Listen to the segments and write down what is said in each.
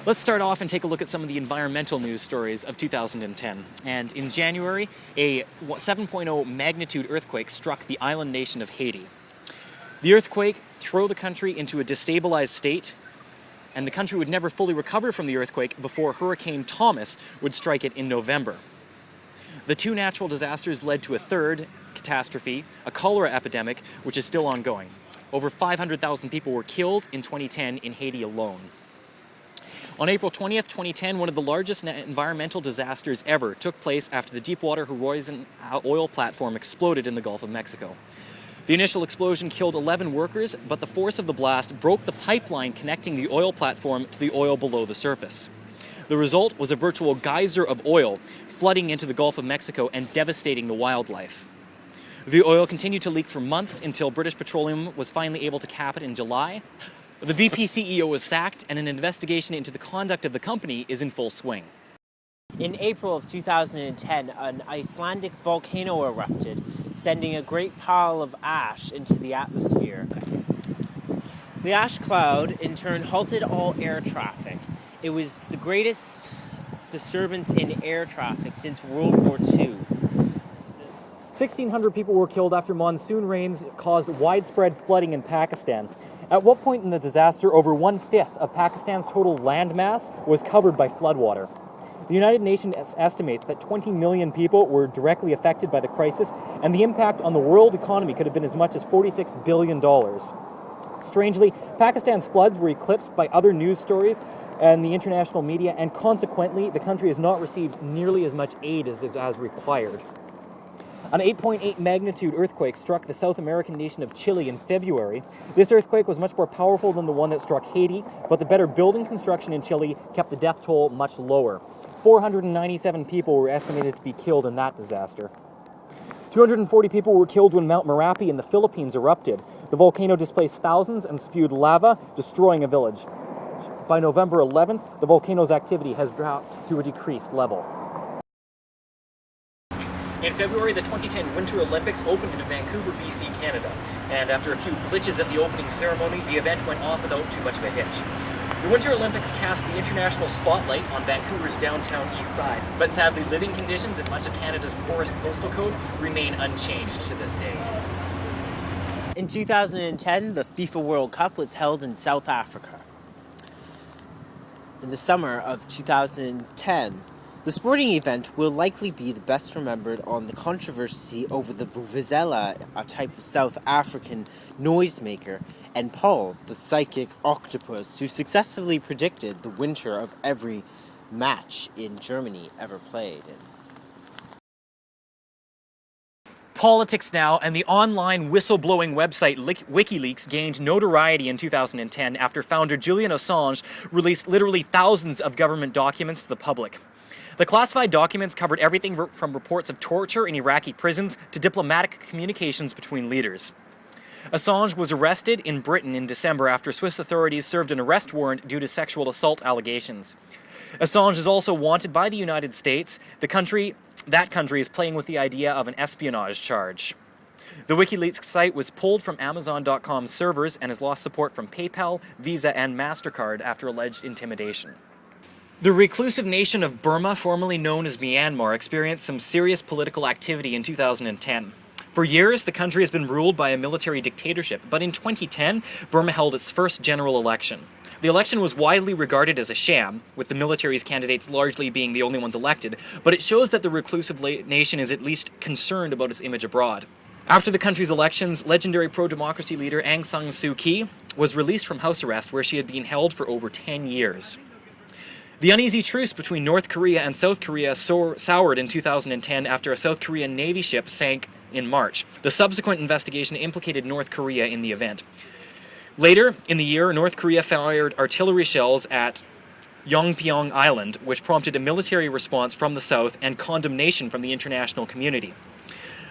Let's start off and take a look at some of the environmental news stories of 2010. And in January, a 7.0 magnitude earthquake struck the island nation of Haiti. The earthquake threw the country into a destabilized state, and the country would never fully recover from the earthquake before Hurricane Thomas would strike it in November. The two natural disasters led to a third catastrophe, a cholera epidemic, which is still ongoing. Over 500,000 people were killed in 2010 in Haiti alone. On April 20th, 2010, one of the largest environmental disasters ever took place after the Deepwater Horizon oil platform exploded in the Gulf of Mexico. The initial explosion killed 11 workers, but the force of the blast broke the pipeline connecting the oil platform to the oil below the surface. The result was a virtual geyser of oil flooding into the Gulf of Mexico and devastating the wildlife. The oil continued to leak for months until British Petroleum was finally able to cap it in July. The BP CEO was sacked, and an investigation into the conduct of the company is in full swing. In April of 2010, an Icelandic volcano erupted, sending a great pile of ash into the atmosphere. The ash cloud, in turn, halted all air traffic. It was the greatest disturbance in air traffic since World War II. 1,600 people were killed after monsoon rains caused widespread flooding in Pakistan. At what point in the disaster, over 1/5 of Pakistan's total landmass was covered by floodwater. The United Nations estimates that 20 million people were directly affected by the crisis, and the impact on the world economy could have been as much as $46 billion. Strangely, Pakistan's floods were eclipsed by other news stories and the international media, and consequently, the country has not received nearly as much aid as required. An 8.8 magnitude earthquake struck the South American nation of Chile in February. This earthquake was much more powerful than the one that struck Haiti, but the better building construction in Chile kept the death toll much lower. 497 people were estimated to be killed in that disaster. 240 people were killed when Mount Merapi in the Philippines erupted. The volcano displaced thousands and spewed lava, destroying a village. By November 11th, the volcano's activity has dropped to a decreased level. In February, the 2010 Winter Olympics opened in Vancouver, BC, Canada, and after a few glitches at the opening ceremony, the event went off without too much of a hitch. The Winter Olympics cast the international spotlight on Vancouver's downtown east side, but sadly, living conditions in much of Canada's poorest postal code remain unchanged to this day. In 2010, the FIFA World Cup was held in South Africa. In the summer of 2010, the sporting event will likely be the best remembered on the controversy over the vuvuzela, a type of South African noisemaker, and Paul, the psychic octopus, who successfully predicted the winner of every match in Germany ever played in. Politics now, and the online whistleblowing website WikiLeaks gained notoriety in 2010 after founder Julian Assange released literally thousands of government documents to the public. The classified documents covered everything from reports of torture in Iraqi prisons to diplomatic communications between leaders. Assange was arrested in Britain in December after Swiss authorities served an arrest warrant due to sexual assault allegations. Assange is also wanted by the United States. That country is playing with the idea of an espionage charge. The WikiLeaks site was pulled from Amazon.com's servers and has lost support from PayPal, Visa, and MasterCard after alleged intimidation. The reclusive nation of Burma, formerly known as Myanmar, experienced some serious political activity in 2010. For years, the country has been ruled by a military dictatorship, but in 2010, Burma held its first general election. The election was widely regarded as a sham, with the military's candidates largely being the only ones elected, but it shows that the reclusive nation is at least concerned about its image abroad. After the country's elections, legendary pro-democracy leader Aung San Suu Kyi was released from house arrest, where she had been held for over 10 years. The uneasy truce between North Korea and South Korea soured in 2010 after a South Korean Navy ship sank in March. The subsequent investigation implicated North Korea in the event. Later in the year, North Korea fired artillery shells at Yongpyong Island, which prompted a military response from the South and condemnation from the international community.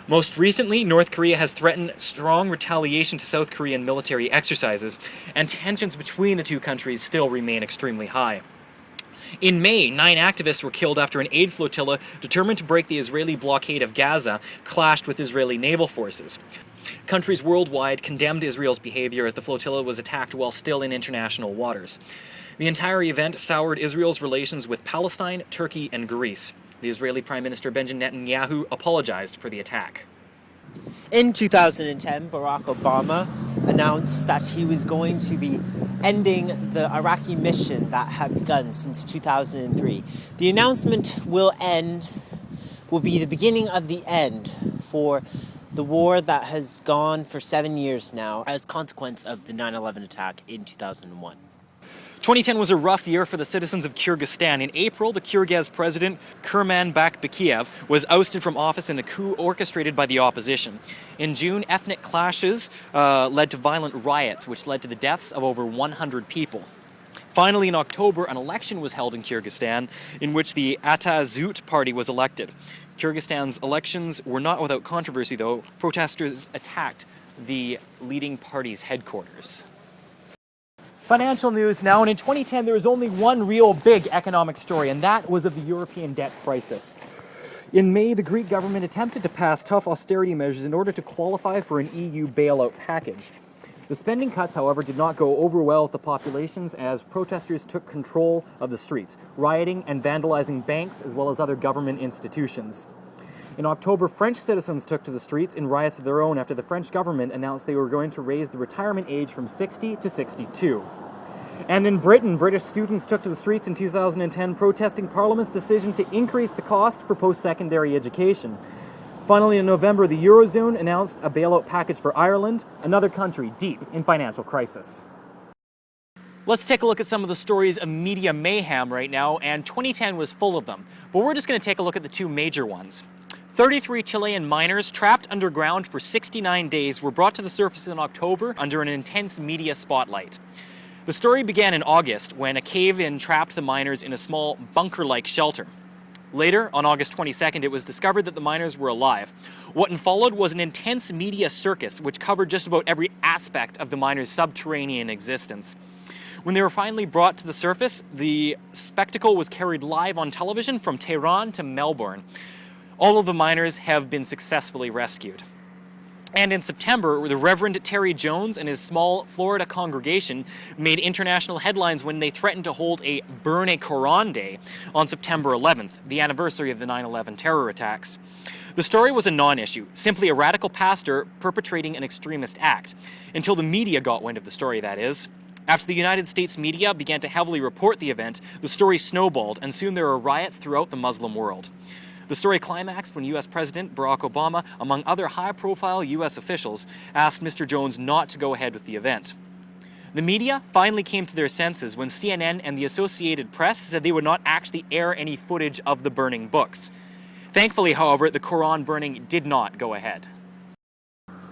Most recently, North Korea has threatened strong retaliation to South Korean military exercises, and tensions between the two countries still remain extremely high. In May, 9 activists were killed after an aid flotilla determined to break the Israeli blockade of Gaza clashed with Israeli naval forces. Countries worldwide condemned Israel's behavior as the flotilla was attacked while still in international waters. The entire event soured Israel's relations with Palestine, Turkey, and Greece. The Israeli Prime Minister Benjamin Netanyahu apologized for the attack. In 2010, Barack Obama announced that he was going to be ending the Iraqi mission that had begun since 2003. The announcement will be the beginning of the end for the war that has gone for 7 years now as a consequence of the 9/11 attack in 2001. 2010 was a rough year for the citizens of Kyrgyzstan. In April, the Kyrgyz president, Kurmanbek Bakiev, was ousted from office in a coup orchestrated by the opposition. In June, ethnic clashes led to violent riots, which led to the deaths of over 100 people. Finally, in October, an election was held in Kyrgyzstan in which the Atazut party was elected. Kyrgyzstan's elections were not without controversy, though. Protesters attacked the leading party's headquarters. Financial news now, and in 2010 there was only one real big economic story, and that was of the European debt crisis. In May, the Greek government attempted to pass tough austerity measures in order to qualify for an EU bailout package. The spending cuts, however, did not go over well with the populations as protesters took control of the streets, rioting and vandalizing banks as well as other government institutions. In October, French citizens took to the streets in riots of their own after the French government announced they were going to raise the retirement age from 60 to 62. And in Britain, British students took to the streets in 2010 protesting Parliament's decision to increase the cost for post-secondary education. Finally, in November, the Eurozone announced a bailout package for Ireland, another country deep in financial crisis. Let's take a look at some of the stories of media mayhem right now, and 2010 was full of them. But we're just going to take a look at the two major ones. 33 Chilean miners trapped underground for 69 days were brought to the surface in October under an intense media spotlight. The story began in August when a cave-in trapped the miners in a small bunker-like shelter. Later, on August 22nd, it was discovered that the miners were alive. What followed was an intense media circus which covered just about every aspect of the miners' subterranean existence. When they were finally brought to the surface, the spectacle was carried live on television from Tehran to Melbourne. All of the miners have been successfully rescued. And in September, the Reverend Terry Jones and his small Florida congregation made international headlines when they threatened to hold a Burn a Quran Day on September 11th, the anniversary of the 9/11 terror attacks. The story was a non-issue, simply a radical pastor perpetrating an extremist act, until the media got wind of the story, that is. After the United States media began to heavily report the event, the story snowballed, and soon there were riots throughout the Muslim world. The story climaxed when U.S. President Barack Obama, among other high-profile U.S. officials, asked Mr. Jones not to go ahead with the event. The media finally came to their senses when CNN and the Associated Press said they would not actually air any footage of the burning books. Thankfully, however, the Quran burning did not go ahead.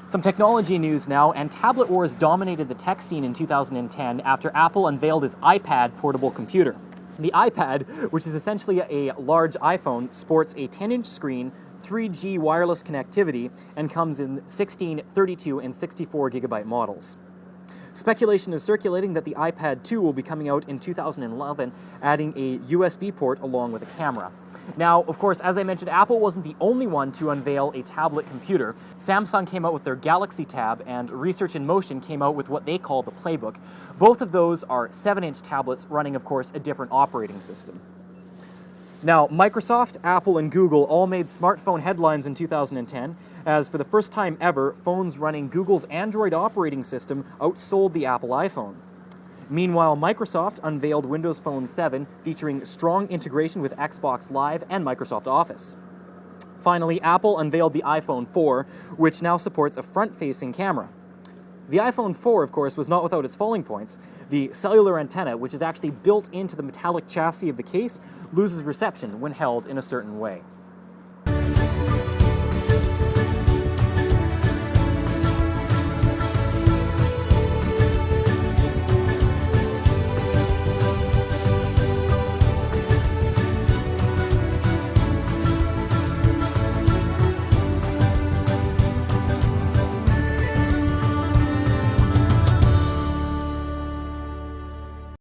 Some technology news now, and tablet wars dominated the tech scene in 2010 after Apple unveiled its iPad portable computer. The iPad, which is essentially a large iPhone, sports a 10-inch screen, 3G wireless connectivity, and comes in 16, 32, and 64 gigabyte models. Speculation is circulating that the iPad 2 will be coming out in 2011, adding a USB port along with a camera. Now, of course, as I mentioned, Apple wasn't the only one to unveil a tablet computer. Samsung came out with their Galaxy Tab, and Research in Motion came out with what they call the Playbook. Both of those are 7-inch tablets running, of course, a different operating system. Now, Microsoft, Apple, and Google all made smartphone headlines in 2010, as for the first time ever, phones running Google's Android operating system outsold the Apple iPhone. Meanwhile, Microsoft unveiled Windows Phone 7, featuring strong integration with Xbox Live and Microsoft Office. Finally, Apple unveiled the iPhone 4, which now supports a front-facing camera. The iPhone 4, of course, was not without its falling points. The cellular antenna, which is actually built into the metallic chassis of the case, loses reception when held in a certain way.